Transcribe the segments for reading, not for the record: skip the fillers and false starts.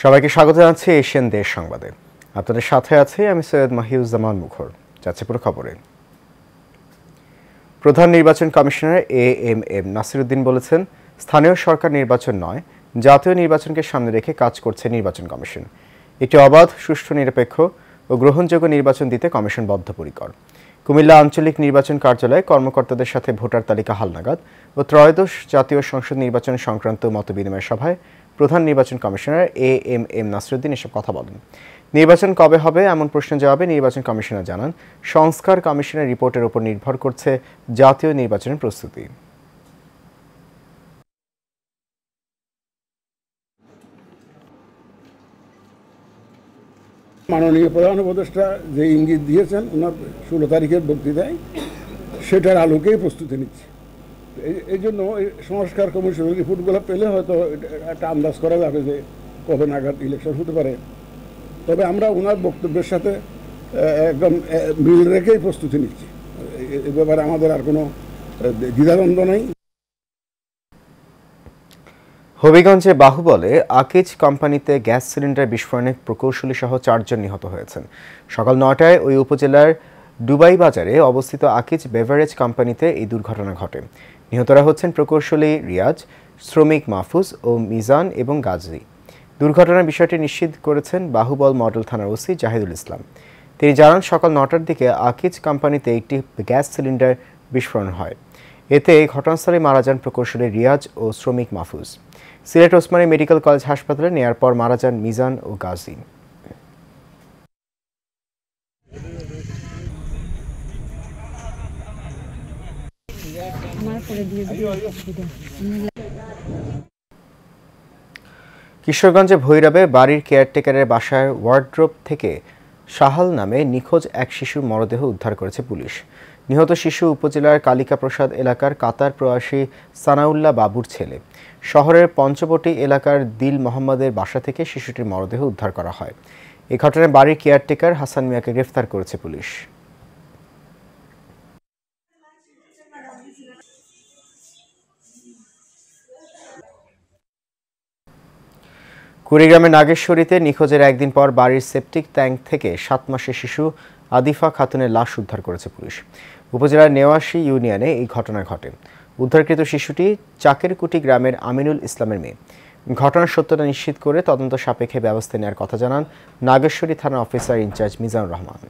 সবাইকে স্বাগত জানাচ্ছি এশিয়ান দেশ সংবাদে। আপনাদের সাথে আছে আমি সৈয়দ মাহিউজ্জামান মুখর। যাচ্ছে পুরো খবরে। প্রধান নির্বাচন কমিশনার এএমএম নাসিরউদ্দিন বলেছেন, স্থানীয় সরকার নির্বাচন নয়, জাতীয় নির্বাচনকে সামনে রেখে কাজ করছে নির্বাচন কমিশন। একটি অবাধ, সুষ্ঠু, নিরপেক্ষ ও গ্রহণযোগ্য নির্বাচন দিতে কমিশন বদ্ধপরিকর। কুমিল্লা আঞ্চলিক নির্বাচন কার্যালয়ে কর্মকর্তাদের সাথে ভোটার তালিকা হালনাগাদ ও ত্রয়োদশ জাতীয় সংসদ নির্বাচন সংক্রান্ত মতবিনিময় সভায় প্রধান নির্বাচন কমিশনার এএমএম নাসিরউদ্দিন এসব কথা বলেন। নির্বাচন কবে হবে এমন প্রশ্নের জবাবে নির্বাচন কমিশনার জানান, সংস্কার কমিশনের রিপোর্টের উপর নির্ভর করছে জাতীয় নির্বাচনের প্রস্তুতি। মাননীয় প্রধান উপদেষ্টা যে ইঙ্গিত দিয়েছেন ওনার 16 তারিখের বক্তৃতায়, সেটার আলোকেই প্রস্তুতি নিচ্ছে। এই জন্য সংস্কার কমিশনের রিপোর্টগুলো পেলে হয়তো একটা আন্দাজ করা যাবে যে কবে নাগাদ ইলেকশন হতে পারে। তবে আমরা ওনার বক্তব্যের সাথে একদম মিল রেখেই প্রস্তুতি নিচ্ছি। এ ব্যাপারে আমাদের আর কোনো দ্বিধাদ্বন্দ্ব নেই। হবিগঞ্জে বাহুবলে আকিজ কোম্পানিতে গ্যাস সিলিন্ডার বিস্ফোরণে প্রকৌশলী সহ 4 জন নিহত হয়েছেন। সকাল 9টায় ওই উপজেলার ডুবাই বাজারে অবস্থিত আকিজ বেভারেজ কোম্পানিতে এই দুর্ঘটনা ঘটে। নিহতরা হচ্ছেন প্রকৌশলী রিয়াজ, শ্রমিক মাহফুজ ও মিজান এবং গাজী। দুর্ঘটনার বিষয়টি নিশ্চিত করেছেন বাহুবল মডেল থানার ওসি জাহিদুল ইসলাম। তিনি জানান, সকাল 9টার দিকে আকিজ কোম্পানিতে একটি গ্যাস সিলিন্ডার বিস্ফোরণ হয়। এতে ঘটনাস্থলে মারা যান প্রকৌশলী রিয়াজ ও শ্রমিক মাহফুজ। সিলেট ওসমানী মেডিকেল কলেজ হাসপাতালে নেয়ার পর মারা যান মিজান ও গাজী। কিশোরগঞ্জে ভৈরবে বাড়ির কেয়ারটেকারের বাসার ওয়ার্ড্রোব থেকে সাহাল নামে নিখোঁজ এক শিশুর মরদেহ উদ্ধার করেছে পুলিশ। নিহত শিশু উপজেলার কালিকা প্রসাদ এলাকার কাতার প্রবাসী সানাউল্লাহ বাবুর ছেলে। শহরের পঞ্চবটি এলাকার দিল মোহাম্মদের বাসা থেকে শিশুটির মরদেহ উদ্ধার করা হয়। এই ঘটনায় বাড়ির কেয়ারটেকার হাসান মিয়াকে গ্রেফতার করেছে পুলিশ। কুড়িগ্রামের নাগেশ্বরীতে নিখোঁজের একদিন পর বাড়ির সেপটিক ট্যাঙ্ক থেকে 7 মাসের শিশু আদিফা খাতুনের লাশ উদ্ধার করেছে পুলিশ। উপজেলার নেওয়াশী ইউনিয়নে এই ঘটনা ঘটে। উদ্ধারকৃত শিশুটি চাকেরকুটি গ্রামের আমিনুল ইসলামের মেয়ে। ঘটনার সত্যতা নিশ্চিত করে তদন্ত সাপেক্ষে ব্যবস্থা নেওয়ার কথা জানান নাগেশ্বরী থানা অফিসার ইনচার্জ মিজানুর রহমান।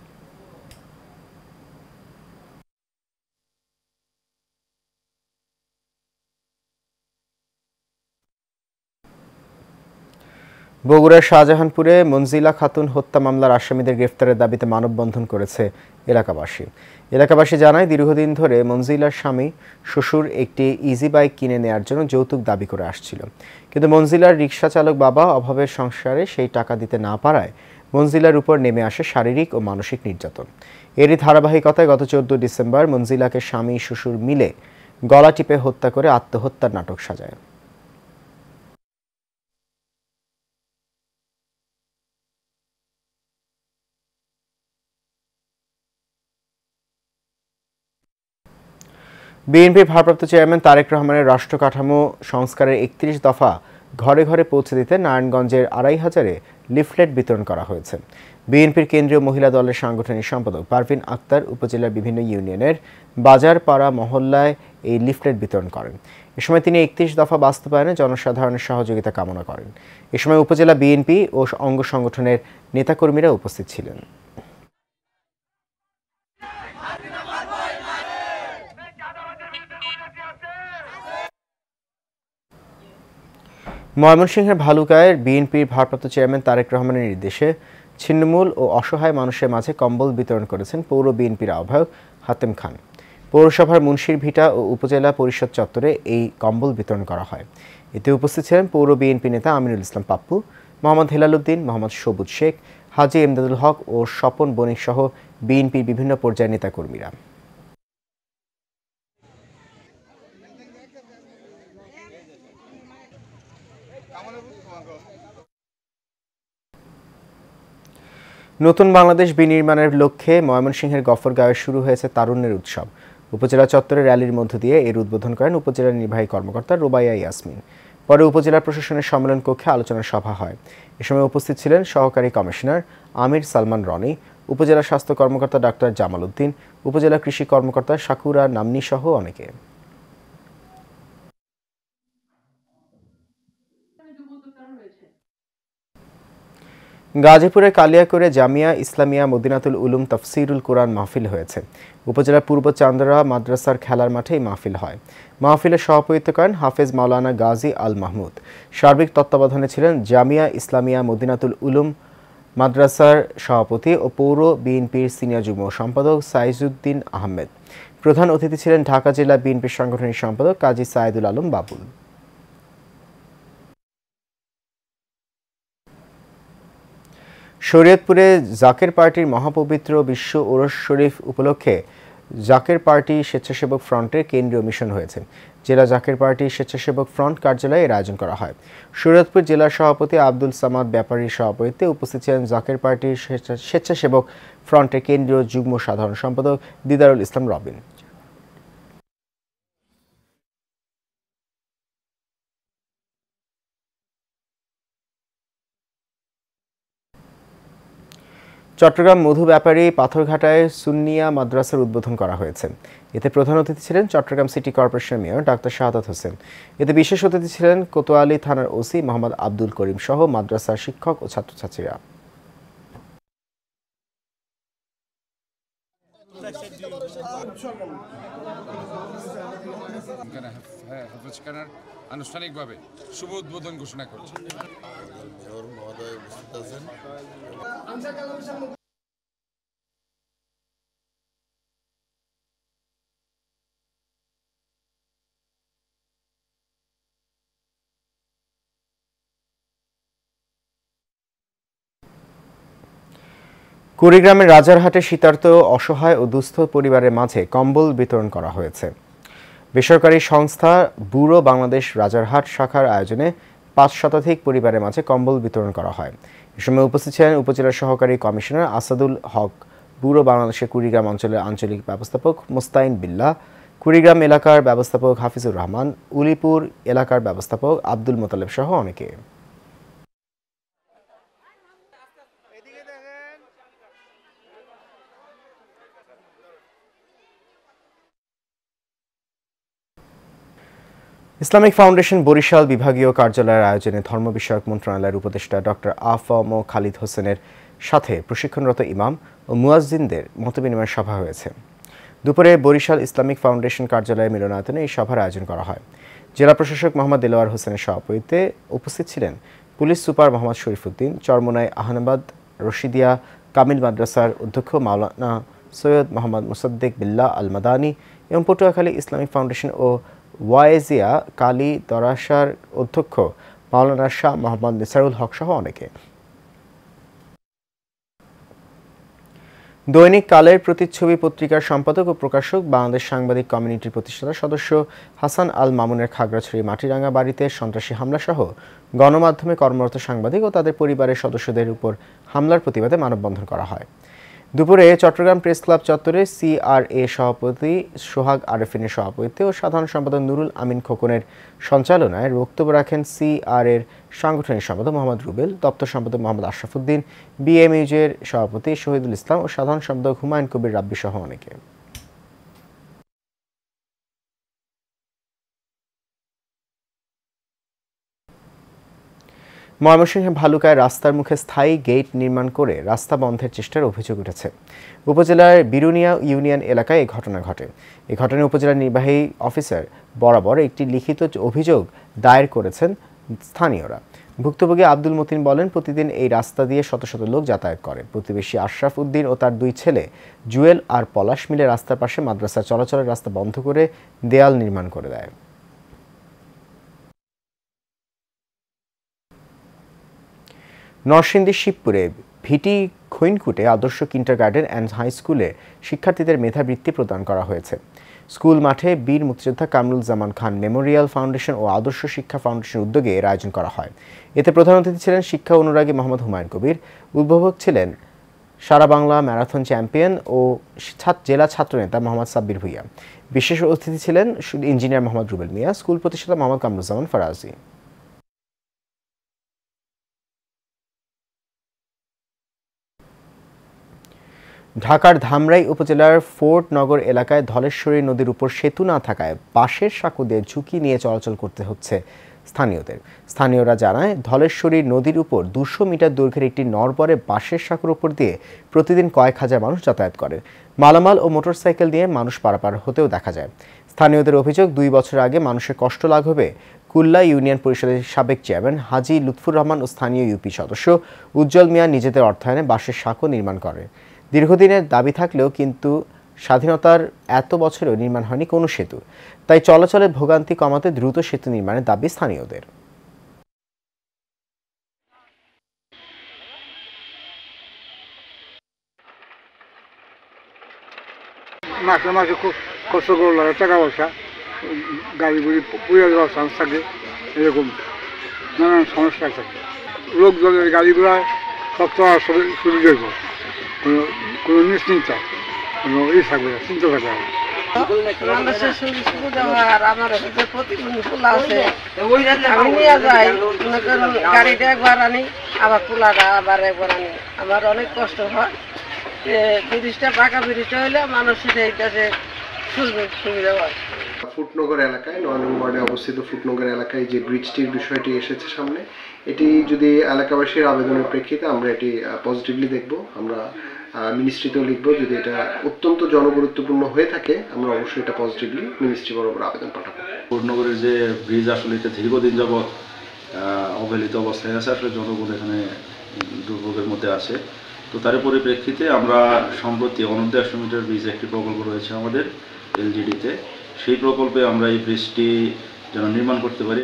বগুড়ার শাহজাহানপুরে মনজিলা খাতুন হত্যা মামলার আসামিদের গ্রেফতারের দাবিতে মানববন্ধন করেছে এলাকাবাসী জানায়, দীর্ঘদিন ধরে মনজিলার স্বামী শ্বশুর একটি ইজি বাইক কিনে নেয়ার জন্য যৌতুক দাবি করে আসছিল। কিন্তু মনজিলার রিকশা চালক বাবা অভাবের সংসারে সেই টাকা দিতে না পারায় মনজিলার উপর নেমে আসে শারীরিক ও মানসিক নির্যাতন। এরই ধারাবাহিকতায় গত 14 ডিসেম্বর মনজিলাকে স্বামী শ্বশুর মিলে গলা টিপে হত্যা করে আত্মহত্যার নাটক সাজায়। বিএনপির ভারপ্রাপ্ত চেয়ারম্যান তারেক রহমানের রাষ্ট্র কাঠামো সংস্কারের 31 দফা ঘরে ঘরে পৌঁছে দিতে নারায়ণগঞ্জের 2500-এ লিফলেট বিতরণ করা হয়েছে। বিএনপির কেন্দ্রীয় মহিলা দলের সাংগঠনিক সম্পাদক পারভিন আক্তার উপজেলার বিভিন্ন ইউনিয়নের বাজার পাড়া মহল্লায় এই লিফলেট বিতরণ করেন। এ সময় তিনি 31 দফা বাস্তবায়নে জনসাধারণের সহযোগিতা কামনা করেন। এ সময় উপজেলা বিএনপি ও অঙ্গ সংগঠনের নেতাকর্মীরা উপস্থিত ছিলেন। ময়মনসিংহের ভালুকায় বিএনপির ভারপ্রাপ্ত চেয়ারম্যান তারেক রহমানের নির্দেশে ছিন্নমূল ও অসহায় মানুষের মাঝে কম্বল বিতরণ করেছেন পৌর বিএনপির আহ্বায়ক হাতেম খান। পৌরসভার মুন্সির ভিটা ও উপজেলা পরিষদ চত্বরে এই কম্বল বিতরণ করা হয়। এতে উপস্থিত ছিলেন পৌর বিএনপি নেতা আমিনুল ইসলাম পাপ্পু, মোহাম্মদ হেলাল উদ্দিন, মোহাম্মদ সবুজ শেখ, হাজী এমদাদুল হক ও স্বপন বণিক সহ বিএনপির বিভিন্ন পর্যায়ের নেতাকর্মীরা। নতুন বাংলাদেশ বিনির্মাণের লক্ষ্যে ময়মনসিংহের গফরগাঁওয়ে শুরু হয়েছে তারুণ্যের উৎসব। উপজেলা চত্বরে র্যালির মধ্য দিয়ে এর উদ্বোধন করেন উপজেলা নির্বাহী কর্মকর্তা রুবাইয়া ইয়াসমিন। পরে উপজেলা প্রশাসনের সম্মেলন কক্ষে আলোচনা সভা হয়। এ সময় উপস্থিত ছিলেন সহকারী কমিশনার আমির সালমান রনি, উপজেলা স্বাস্থ্য কর্মকর্তা ডাক্তার জামাল উদ্দিন, উপজেলা কৃষি কর্মকর্তা সাকুরা নামনি সহ অনেকে। গাজীপুরের কালিয়াকৈরে জামিয়া ইসলামিয়া মদিনাতুল উলুম তাফসিরুল কোরআন মাহফিল হয়েছে। উপজেলার পূর্ব চান্দরা মাদ্রাসার খেলার মাঠে এই মাহফিল হয়। মাহফিলে সভাপতিত্ব করেন হাফেজ মাওলানা গাজী আল মাহমুদ। সার্বিক তত্ত্বাবধানে ছিলেন জামিয়া ইসলামিয়া মদিনাতুল উলুম মাদ্রাসার সভাপতি ও পৌর বিএনপির সিনিয়র যুগ্ম সম্পাদক সাইজুদ্দিন আহমেদ। প্রধান অতিথি ছিলেন ঢাকা জেলা বিএনপির সাংগঠনিক সম্পাদক কাজী সায়েদুল আলম বাবুল। শরীয়তপুরে জাকের পার্টির মহাপবিত্র বিশ্ব ওরস শরীফ উপলক্ষে জাকের পার্টি স্বেচ্ছাসেবক ফ্রন্টের কেন্দ্রীয় মিশন হয়েছে। জেলা জাকের পার্টি স্বেচ্ছাসেবক ফ্রন্ট কার্যালয়ে এর আয়োজন করা হয়। শরীয়তপুর জেলার সভাপতি আব্দুল সামাদ ব্যাপারীর সভাপতিত্বে উপস্থিত ছিলেন জাকের পার্টির স্বেচ্ছাসেবক ফ্রন্টের কেন্দ্রীয় যুগ্ম সাধারণ সম্পাদক দিদারুল ইসলাম রবিন। চট্টগ্রাম মধু ব্যাপারী পাথরঘাটায় সুন্নিয়া মাদ্রাসার উদ্বোধন করা হয়েছে। এতে প্রধান অতিথি ছিলেন চট্টগ্রাম সিটি কর্পোরেশনের মেয়র ডাক্তার শাহাদাত হোসেন। এতে বিশেষ অতিথি ছিলেন কোতোয়ালী থানার ওসি মোহাম্মদ আব্দুল করিম সহ মাদ্রাসার শিক্ষক ও ছাত্রছাত্রীরা। আনুষ্ঠানিকভাবে শুভ উদ্বোধন ঘোষণা করছি। কুড়িগ্রামের রাজারহাটে শীতার্ত অসহায় ও দুস্থ পরিবারের মাঝে কম্বল বিতরণ করা হয়েছে। বেসরকারি সংস্থা ব্যুরো বাংলাদেশ রাজারহাট শাখার আয়োজনে ৫ শতাধিক পরিবারের মাঝে কম্বল বিতরণ করা হয়। এ সময় উপস্থিত ছিলেন উপজেলার সহকারী কমিশনার আসাদুল হক, ব্যুরো বাংলাদেশের কুড়িগ্রাম অঞ্চলের আঞ্চলিক ব্যবস্থাপক মোস্তাইন বিল্লাহ, কুড়িগ্রাম এলাকার ব্যবস্থাপক হাফিজুর রহমান, উলিপুর এলাকার ব্যবস্থাপক আব্দুল মোতালেব সহ অনেকে। ইসলামিক ফাউন্ডেশন বরিশাল বিভাগীয় কার্যালয়ের আয়োজনে ধর্ম বিষয়ক মন্ত্রণালয়ের উপদেষ্টা ডক্টর আফম খালিদ হোসেনের সাথে প্রশিক্ষণরত ইমাম ও মুয়াজ্জিনদের মতবিনিময় সভা হয়েছে। দুপুরে বরিশাল ইসলামিক ফাউন্ডেশন কার্যালয়ে মিলনায়তনে এই সভার আয়োজন করা হয়। জেলা প্রশাসক মোহাম্মদ দেলোয়ার হোসেনের সভাপতিত্বে উপস্থিত ছিলেন পুলিশ সুপার মোহাম্মদ শরীফুদ্দিন, চরমোনাই আহনাবাদ রশিদিয়া কামিল মাদ্রাসার অধ্যক্ষ মাওলানা সৈয়দ মোহাম্মদ মুসাদ্দেক বিল্লাহ আল মাদানী এবং পটুয়াখালী ইসলামিক ফাউন্ডেশন ও ওয়াইজিয়া কালী দরাসার অধ্যক্ষ মাওলানা শাহ মোহাম্মদ নিসারুল হক সহ অনেকে। দৈনিক কালের প্রতিচ্ছবি পত্রিকার সম্পাদক ও প্রকাশক বাংলাদেশ সাংবাদিক কমিউনিটির প্রতিষ্ঠাতা সদস্য হাসান আল মামুনের খাগড়াছড়ি মাটিরাঙ্গা বাড়িতে সন্ত্রাসী হামলা সহ গণমাধ্যমে কর্মরত সাংবাদিক ও তাদের পরিবারের সদস্যদের উপর হামলার প্রতিবাদে মানববন্ধন করা হয়। দুপুরে চট্টগ্রাম প্রেস ক্লাব চত্বরে সিআরএ সভাপতি সোহাগ আরেফিনের সভাপতিত্বে ও সাধারণ সম্পাদক নুরুল আমিন খোকনের সঞ্চালনায় বক্তব্য রাখেন সিআরএর সাংগঠনিক সম্পাদক মোহাম্মদ রুবেল, দপ্তর সম্পাদক মোহাম্মদ আশরাফুদ্দিন, বিএমইউজের সভাপতি শহীদুল ইসলাম ও সাধারণ সম্পাদক হুমায়ুন কবির রাব্বি সহ অনেকে। ময়মনসিংহে ভালুকায় রাস্তার মুখে স্থায়ী গেট নির্মাণ করে রাস্তা বন্ধের চেষ্টার অভিযোগ উঠেছে। উপজেলার বিরুনিয়া ইউনিয়ন এলাকায় এই ঘটনা ঘটে। এই ঘটনায় উপজেলা নির্বাহী অফিসার বরাবর একটি লিখিত অভিযোগ দায়ের করেছেন স্থানীয়রা। ভুক্তভোগী আব্দুল মতিন বলেন, প্রতিদিন এই রাস্তা দিয়ে শত শত লোক যাতায়াত করে। প্রতিবেশী আশরাফ উদ্দিন ও তার 2 ছেলে জুয়েল আর পলাশ মিলে রাস্তার পাশে মাদ্রাসা চলাচলের রাস্তা বন্ধ করে দেয়াল নির্মাণ করে দেয়। নরসিংদীর শিবপুরে ভিটি খৈনকুটে আদর্শ কিন্ডারগার্টেন অ্যান্ড হাই স্কুলে শিক্ষার্থীদের মেধাবৃত্তি প্রদান করা হয়েছে। স্কুল মাঠে বীর মুক্তিযোদ্ধা কামরুল জামান খান মেমোরিয়াল ফাউন্ডেশন ও আদর্শ শিক্ষা ফাউন্ডেশনের উদ্যোগে এর আয়োজন করা হয়। এতে প্রধান অতিথি ছিলেন শিক্ষা অনুরাগী মোহাম্মদ হুমায়ুন কবির, উদ্বোধক ছিলেন সারা বাংলা ম্যারাথন চ্যাম্পিয়ন ও জেলা ছাত্রনেতা মোহাম্মদ সাব্বির ভুইয়া। বিশেষ অতিথি ছিলেন ইঞ্জিনিয়ার মোহাম্মদ রুবেল মিয়া, স্কুল প্রতিষ্ঠাতা মোহাম্মদ কামরুজ্জামান ফরাজি। ঢাকার ধামরাই উপজেলার ফোর্ট নগর এলাকায় ধলেশ্বরী নদীর উপর সেতু না থাকায় বাঁশের সাঁকো দিয়ে ঝুঁকি নিয়ে চলাচল করতে হচ্ছে স্থানীয়দের। স্থানীয়রা জানায়, ধলেশ্বরী নদীর উপর 200 মিটার দৈর্ঘ্যের একটি নড়বড়ে বাঁশের সাঁকোর উপর দিয়ে প্রতিদিন কয়েক হাজার মানুষ যাতায়াত করে। মালামাল ও মোটরসাইকেল দিয়ে মানুষ পারাপার হতেও দেখা যায়। স্থানীয়দের অভিযোগ, 2 বছর আগে মানুষের কষ্ট লাঘবে কুল্লা ইউনিয়ন পরিষদের সাবেক চেয়ারম্যান হাজী লুৎফুর রহমান ও স্থানীয় ইউপি সদস্য উজ্জ্বল মিয়া নিজেদের অর্থায়নে বাঁশের সাঁকো নির্মাণ করে। দীর্ঘদিনের দাবি থাকলেও কিন্তু স্বাধীনতার এত বছরেও নির্মাণ হয়নি কোনো সেতু। তাই চলাচলের ভোগান্তি কমাতে দ্রুত সেতু নির্মাণের দাবি স্থানীয়দের। মাসে মাসে খুব কষ্ট করে লাগে, টাকা পয়সা, গাড়ি বুড়ি পুড়ে যাওয়ার চান্স থাকে, এরকম নানান সমস্যা থাকে। লোকজনের গাড়িগুলা সব চলার সুবিধা হইব, কোনো নিশ্চিন্তা, কোনো থাকবে না, চিন্তা থাকবে না। মানুষের সুবিধা হয়। আর আমার প্রতিবন্ধী পোলা আছে, আমি নিয়ে যাই, গাড়িটা একবার আনি, আবার পোলাটা আবার একবার আনি। আমার অনেক কষ্ট হয়। ব্রিজটা পাকা ব্রিজটা হইলে মানুষের এইটাতে সুবিধা হয়। ফুটনগর এলাকায় 9 নং ওয়ার্ডে অবস্থিত ফুটনগর এলাকায় যে ব্রিজটির বিষয়টি এসেছে সামনে, এটি যদি এলাকাবাসীর আবেদনের প্রেক্ষিতে আমরা এটি পজিটিভলি দেখব। আমরা মিনিস্ট্রিতেও লিখব। যদি এটা অত্যন্ত জনগুরুত্বপূর্ণ হয়ে থাকে, আমরা অবশ্যই এটা পজিটিভলি মিনিস্ট্রি বরাবর আবেদন পাঠাবো। ফুটনগরের যে ব্রিজ আসলে এটা দীর্ঘদিন যাবৎ অবহেলিত অবস্থায় আছে, আসলে জনগণ এখানে দুর্ভোগের মধ্যে আছে। তো তার পরিপ্রেক্ষিতে আমরা সম্প্রতি অনূর্ধ্ব 100 মিটার ব্রিজ একটি প্রকল্প রয়েছে আমাদের এলজিডিতে, সেই প্রকল্পে আমরা এই ব্রিজটি যেন নির্মাণ করতে পারি।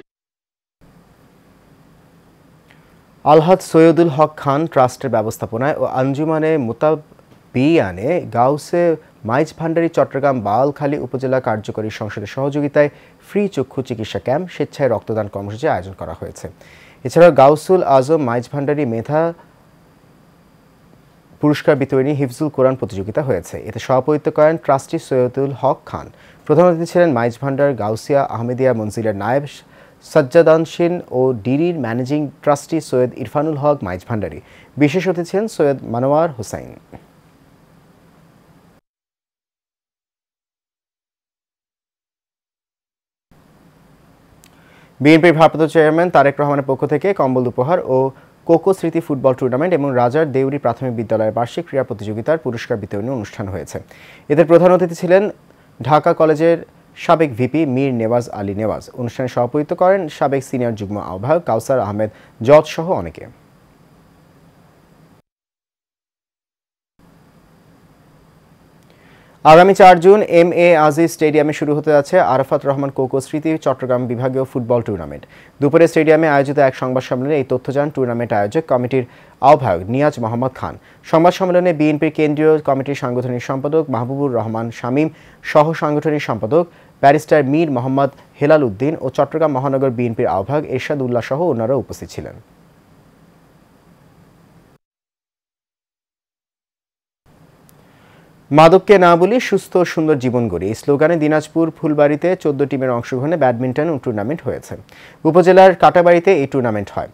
আলহাজ সৈয়দুল হক খান ট্রাস্টের ব্যবস্থাপনায় ও আঞ্জুমানে মুতাবিয়ানে গাউসে মাইজ ভান্ডারী চট্টগ্রাম বাওয়ালখালী উপজেলা কার্যকরী সংসদের সহযোগিতায় ফ্রি চক্ষু চিকিৎসা ক্যাম্প, স্বেচ্ছায় রক্তদান কর্মসূচি আয়োজন করা হয়েছে। এছাড়াও গাউসুল আজম মাইজ ভান্ডারী মেধা পুরস্কার বিতরণী হিফজুল কোরআন প্রতিযোগিতা হয়েছে। এতে সভাপতিত্ব করেন ট্রাস্টি সৈয়দুল হক খান। প্রধান অতিথি ছিলেন মাইজ ভান্ডার গাউসিয়া আহমেদিয়া মনজিলের নায়েব সাজ্জাদানশিন ও ডিরির ম্যানেজিং ট্রাস্টি সৈয়দ ইরফানুল হক মাইজ ভান্ডারী। বিশেষ অতিথি ছিলেন সৈয়দ মানোয়ার হোসাইন। বিএনপির ভারপ্রাপ্ত চেয়ারম্যান তারেক রহমানের পক্ষ থেকে কম্বল উপহার ও কোকো স্মৃতি ফুটবল টুর্নামেন্ট এবং রাজার দেউরি প্রাথমিক বিদ্যালয়ের বার্ষিক ক্রীড়া প্রতিযোগিতার পুরস্কার বিতরণী অনুষ্ঠান হয়েছে। এতে প্রধান অতিথি ছিলেন ঢাকা কলেজের সাবেক ভিপি মীর নেওয়াজ আলী নেওয়াজ। অনুষ্ঠানে সভাপতিত্ব করেন সাবেক সিনিয়র যুগ্ম আহ্বায়ক কাউসার আহমেদ জজ সহ অনেকে। আগামী 4 জুন এম.এ. আজিজ স্টেডিয়ামে শুরু হতে যাচ্ছে আরাফাত রহমান কোকো স্মৃতি চট্টগ্রাম বিভাগীয় ফুটবল টুর্নামেন্ট। দুপুরে স্টেডিয়ামে আয়োজিত এক সংবাদ সম্মেলনে এই তথ্য জানান টুর্নামেন্ট আয়োজক কমিটির আহ্বায়ক নিয়াজ মোহাম্মদ খান। সংবাদ সম্মেলনে বিএনপির কেন্দ্রীয় কমিটির সাংগঠনিক সম্পাদক মাহবুবুর রহমান শামীম, সহ সাংগঠনিক সম্পাদক ব্যারিস্টার মীর মোহাম্মদ হেলাল উদ্দিন ও চট্টগ্রাম মহানগর বিএনপির আহ্বায়ক এরশাদ উল্লাহ সহ অন্যরা উপস্থিত ছিলেন। মাদককে না বলি সুস্থ ও সুন্দর জীবন গড়ি, এই স্লোগানে দিনাজপুর ফুলবাড়িতে 14 টিমের অংশগ্রহণে ব্যাডমিন্টন টুর্নামেন্ট হয়েছে। উপজেলার কাটাবাড়িতে এই টুর্নামেন্ট হয়।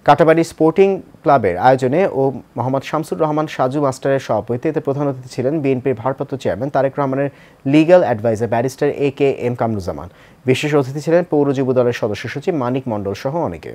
কাটাবাড়ি স্পোর্টিং ক্লাবের আয়োজনে ও মোহাম্মদ শামসুর রহমান সাজু মাস্টারের সভাপতিত্বে প্রধান অতিথি ছিলেন বিএনপির ভারপ্রাপ্ত চেয়ারম্যান তারেক রহমানের legal adviser barrister A.K.M. Kamruzzaman. বিশেষ অতিথি ছিলেন পৌর যুব দলের সদস্য সচিব মানিক মণ্ডল সহ অনেকে।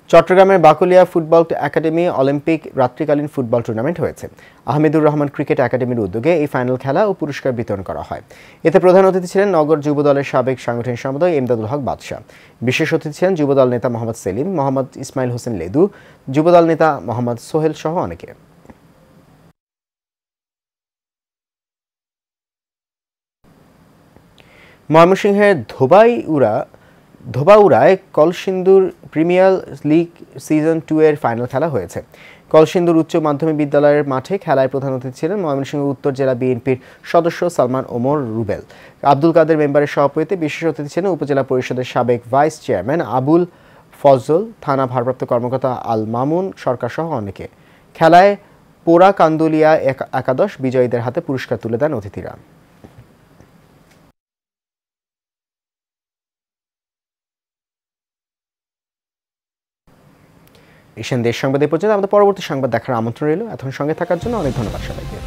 চট্টগ্রামের বাকুলিয়া ফুটবল একাডেমি অলিম্পিক রাত্রিকালীন ফুটবল টুর্নামেন্ট হয়েছে। আহমেদুর রহমান ক্রিকেট একাডেমির উদ্যোগে এই ফাইনাল খেলা ও পুরস্কার বিতরণ করা হয়। এতে প্রধান অতিথি ছিলেন নগর যুব দলের সাবেক সাংগঠনিক সম্পাদক এমদাদুল হক বাদশাহ। বিশেষ অতিথি ছিলেন যুবদল নেতা মোহাম্মদ সেলিম, মোহাম্মদ ইসমাইল হোসেন লেদু, যুবদল নেতা মোহাম্মদ সোহেল সহ অনেকে। ময়মনসিংহের ধোবাউড়ায় কলসিন্দুর প্রিমিয়ার লিগ সিজন 2 এর ফাইনাল খেলা হয়েছে। কলসিন্দুর উচ্চ মাধ্যমিক বিদ্যালয়ের মাঠে খেলায় প্রধান অতিথি ছিলেন ময়মনসিংহ উত্তর জেলা বিএনপির সদস্য সালমান ওমর রুবেল। আব্দুল কাদের মেম্বারের সভাপতিত্বে বিশেষ অতিথি ছিলেন উপজেলা পরিষদের সাবেক ভাইস চেয়ারম্যান আবুল ফজল, থানা ভারপ্রাপ্ত কর্মকর্তা আল মামুন সরকার সহ অনেকে। খেলায় পোড়া কান্দুলিয়া একাদশ বিজয়ীদের হাতে পুরস্কার তুলে দেন অতিথিরা। এশিয়ান দেশ সংবাদে পর্যন্ত আমাদের পরবর্তী সংবাদ দেখার আমন্ত্রণ রইল। এখন সঙ্গে থাকার জন্য অনেক ধন্যবাদ সবাইকে।